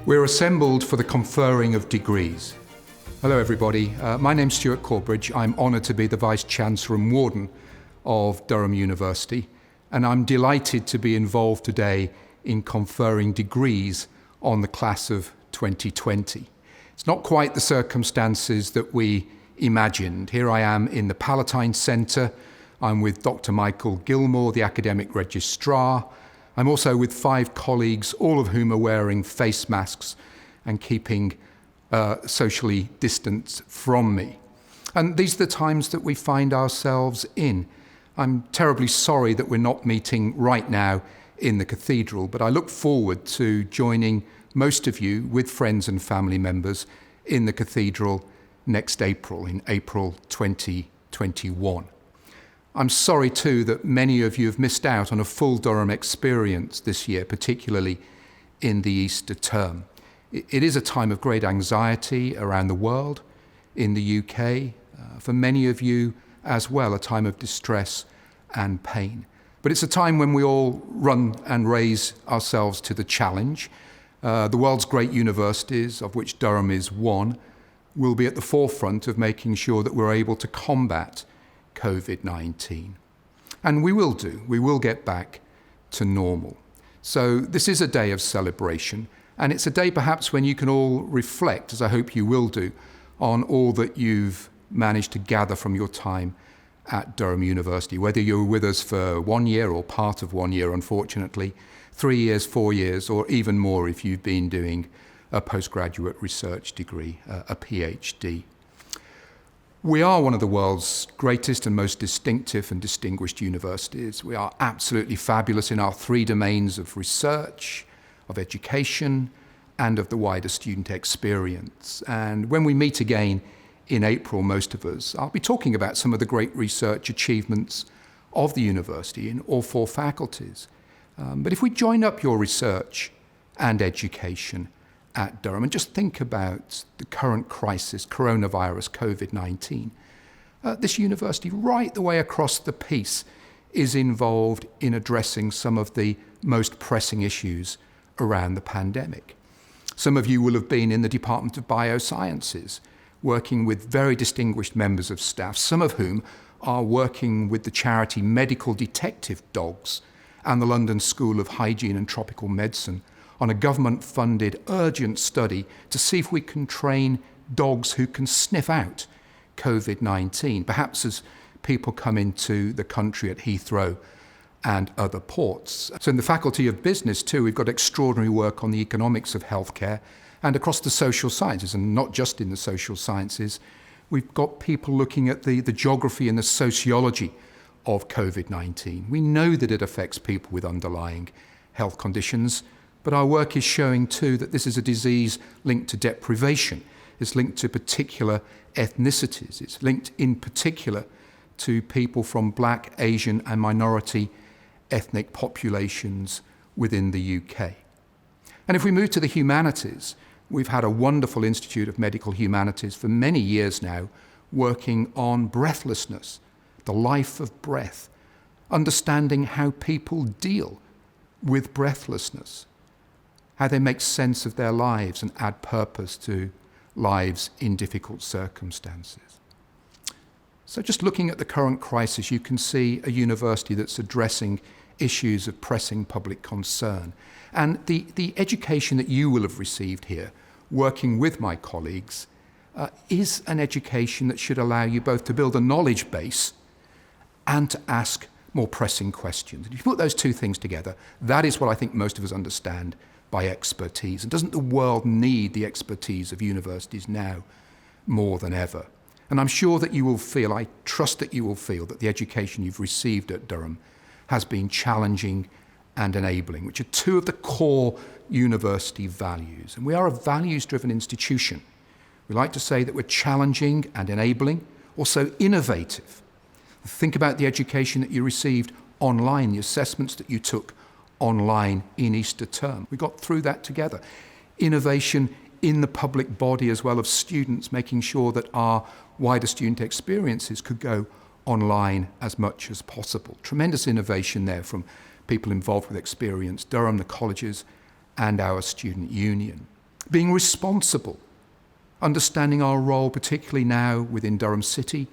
We're assembled for the conferring of degrees. Hello everybody, my name's Stuart Corbridge. I'm honoured to be the Vice-Chancellor and Warden of Durham University, and I'm delighted to be involved today in conferring degrees on the class of 2020. It's not quite the circumstances that we imagined. Here I am in the Palatine Centre. I'm with Dr. Michael Gilmore, the Academic Registrar. I'm also with 5 colleagues, all of whom are wearing face masks and keeping socially distanced from me. And these are the times that we find ourselves in. I'm terribly sorry that we're not meeting right now in the cathedral, but I look forward to joining most of you with friends and family members in the cathedral next April, in April 2021. I'm sorry too that many of you have missed out on a full Durham experience this year, particularly in the Easter term. It is a time of great anxiety around the world, in the UK, for many of you as well, a time of distress and pain. But it's a time when we all run and raise ourselves to the challenge. The world's great universities, of which Durham is one, will be at the forefront of making sure that we're able to combat COVID-19. And we will get back to normal. So this is a day of celebration, and it's a day perhaps when you can all reflect, as I hope you will do, on all that you've managed to gather from your time at Durham University, whether you're with us for 1 year or part of 1 year, unfortunately, 3 years, 4 years, or even more if you've been doing a postgraduate research degree, a PhD. We are one of the world's greatest and most distinctive and distinguished universities. We are absolutely fabulous in our 3 domains of research, of education, and of the wider student experience. And when we meet again in April, most of us, I'll be talking about some of the great research achievements of the university in all 4 faculties. But if we join up your research and education at Durham and just think about the current crisis, coronavirus, COVID-19, this university right the way across the piece is involved in addressing some of the most pressing issues around the pandemic. Some of you will have been in the Department of Biosciences, working with very distinguished members of staff, some of whom are working with the charity Medical Detective Dogs and the London School of Hygiene and Tropical Medicine on a government-funded urgent study to see if we can train dogs who can sniff out COVID-19, perhaps as people come into the country at Heathrow and other ports. So in the Faculty of Business too, we've got extraordinary work on the economics of healthcare and across the social sciences, and not just in the social sciences. We've got people looking at the geography and the sociology of COVID-19. We know that it affects people with underlying health conditions, but our work is showing too that this is a disease linked to deprivation. It's linked to particular ethnicities. It's linked in particular to people from Black, Asian and minority ethnic populations within the UK. And if we move to the humanities, we've had a wonderful Institute of Medical Humanities for many years now working on breathlessness, the life of breath, understanding how people deal with breathlessness, how they make sense of their lives and add purpose to lives in difficult circumstances. So just looking at the current crisis, you can see a university that's addressing issues of pressing public concern. And the education that you will have received here, working with my colleagues, is an education that should allow you both to build a knowledge base and to ask more pressing questions. If you put those 2 things together, that is what I think most of us understand by expertise. And doesn't the world need the expertise of universities now more than ever? And I'm sure that you will feel, I trust that you will feel, that the education you've received at Durham has been challenging and enabling, which are 2 of the core university values. And we are a values-driven institution. We like to say that we're challenging and enabling, also innovative. Think about the education that you received online, the assessments that you took online in Easter term. We got through that together. Innovation in the public body as well of students, making sure that our wider student experiences could go online as much as possible. Tremendous innovation there from people involved with experience, Durham, the colleges, and our student union. Being responsible, understanding our role, particularly now within Durham City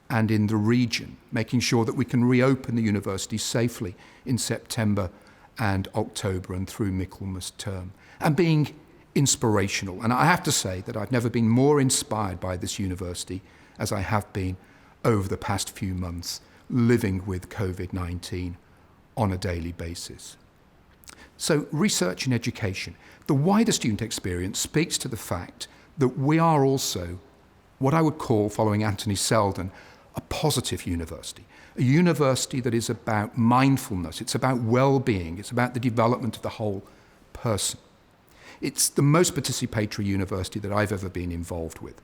and in the region, making sure that we can reopen the university safely in September and October and through Michaelmas term. And being inspirational. And I have to say that I've never been more inspired by this university as I have been over the past few months, living with COVID-19 on a daily basis. So research and education. The wider student experience speaks to the fact that we are also what I would call, following Anthony Seldon, a positive university. A university that is about mindfulness, it's about well-being, it's about the development of the whole person. It's the most participatory university that I've ever been involved with.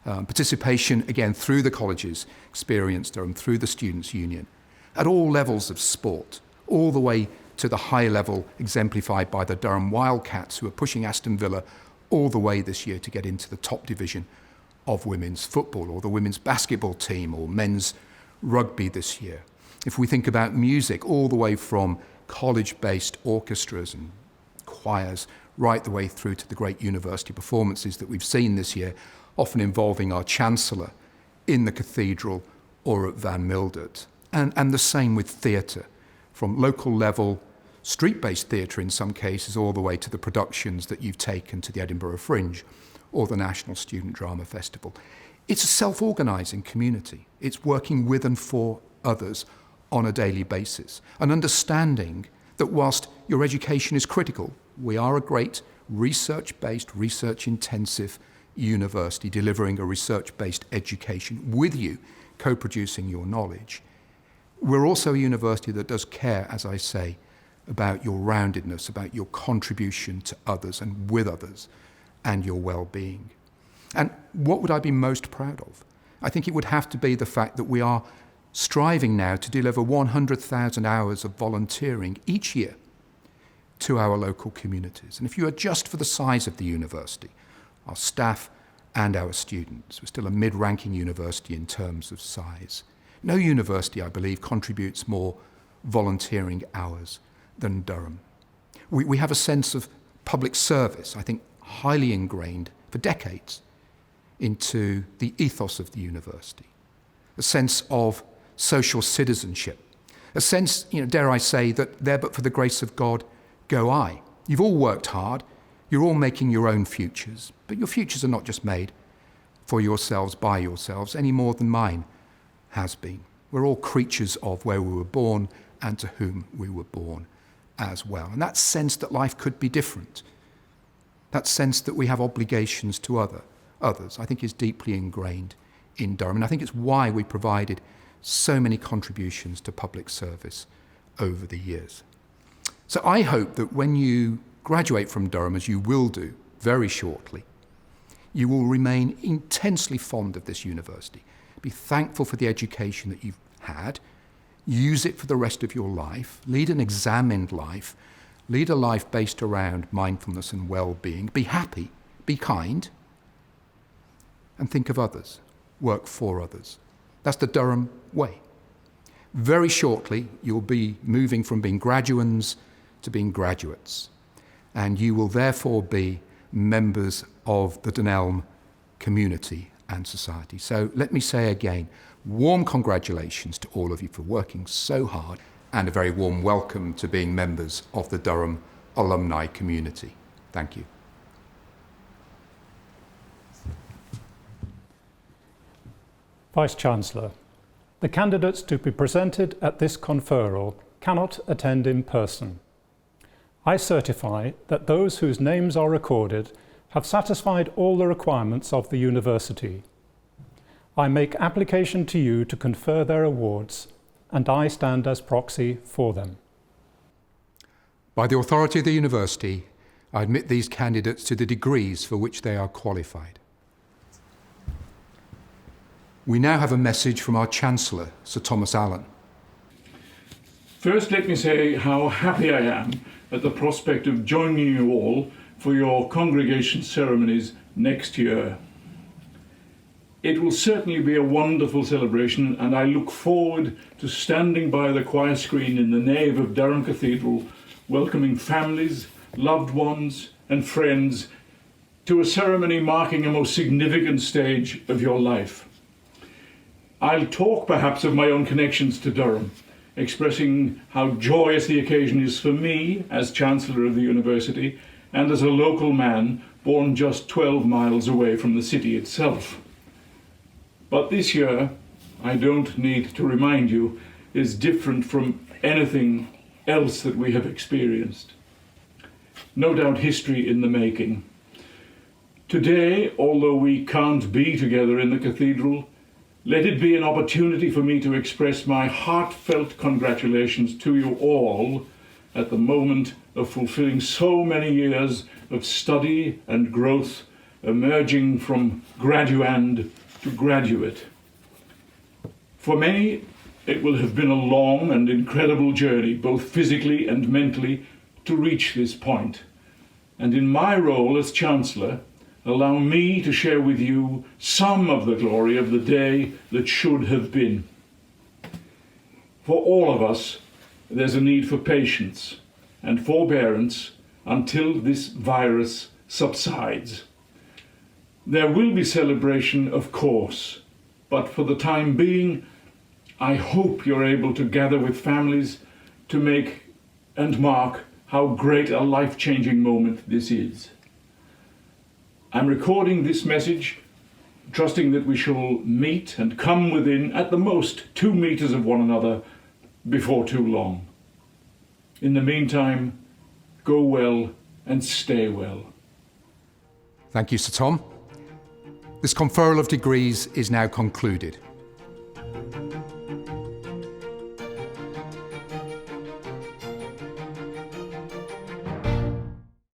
Participation, again, through the college's experience, through the Students' Union, at all levels of sport, all the way to the high level exemplified by the Durham Wildcats, who are pushing Aston Villa all the way this year to get into the top division of women's football, or the women's basketball team, or men's rugby this year. If we think about music, all the way from college-based orchestras and choirs right the way through to the great university performances that we've seen this year, often involving our Chancellor in the cathedral or at Van Mildert. And the same with theatre, from local level, street-based theatre in some cases, all the way to the productions that you've taken to the Edinburgh Fringe or the National Student Drama Festival. It's a self-organising community. It's working with and for others on a daily basis, and understanding that whilst your education is critical, we are a great research-based, research-intensive university delivering a research-based education with you, co-producing your knowledge. We're also a university that does care, as I say, about your roundedness, about your contribution to others and with others, and your well-being. And what would I be most proud of? I think it would have to be the fact that we are striving now to deliver 100,000 hours of volunteering each year to our local communities. And if you adjust for the size of the university, our staff and our students, we're still a mid-ranking university in terms of size. No university, I believe, contributes more volunteering hours than Durham. We have a sense of public service, I think highly ingrained for decades into the ethos of the university. A sense of social citizenship. A sense, dare I say, that there but for the grace of God go I. You've all worked hard. You're all making your own futures. But your futures are not just made for yourselves, by yourselves, any more than mine has been. We're all creatures of where we were born and to whom we were born as well. And that sense that life could be different, that sense that we have obligations to others, I think is deeply ingrained in Durham. And I think it's why we provided so many contributions to public service over the years. So I hope that when you graduate from Durham, as you will do very shortly, you will remain intensely fond of this university. Be thankful for the education that you've had. Use it for the rest of your life. Lead an examined life. Lead a life based around mindfulness and well-being. Be happy. Be kind. And think of others. Work for others. That's the Durham way. Very shortly, you'll be moving from being graduands to being graduates. And you will therefore be members of the Dunelm community and society. So let me say again, warm congratulations to all of you for working so hard, and a very warm welcome to being members of the Durham alumni community. Thank you. Vice-Chancellor, the candidates to be presented at this conferral cannot attend in person. I certify that those whose names are recorded have satisfied all the requirements of the university. I make application to you to confer their awards, and I stand as proxy for them. By the authority of the university, I admit these candidates to the degrees for which they are qualified. We now have a message from our Chancellor, Sir Thomas Allen. First, let me say how happy I am at the prospect of joining you all for your congregation ceremonies next year. It will certainly be a wonderful celebration, and I look forward to standing by the choir screen in the nave of Durham Cathedral, welcoming families, loved ones and friends to a ceremony marking a most significant stage of your life. I'll talk perhaps of my own connections to Durham, expressing how joyous the occasion is for me as Chancellor of the University and as a local man born just 12 miles away from the city itself. But this year, I don't need to remind you, is different from anything else that we have experienced. No doubt history in the making. Today, although we can't be together in the cathedral, let it be an opportunity for me to express my heartfelt congratulations to you all at the moment of fulfilling so many years of study and growth, emerging from graduand to graduate. For many, it will have been a long and incredible journey, both physically and mentally, to reach this point. And in my role as Chancellor, allow me to share with you some of the glory of the day that should have been. For all of us, there's a need for patience and forbearance until this virus subsides. There will be celebration, of course, but for the time being, I hope you're able to gather with families to make and mark how great a life-changing moment this is. I'm recording this message, trusting that we shall meet and come within, at the most, 2 meters of one another before too long. In the meantime, go well and stay well. Thank you, Sir Tom. This conferral of degrees is now concluded.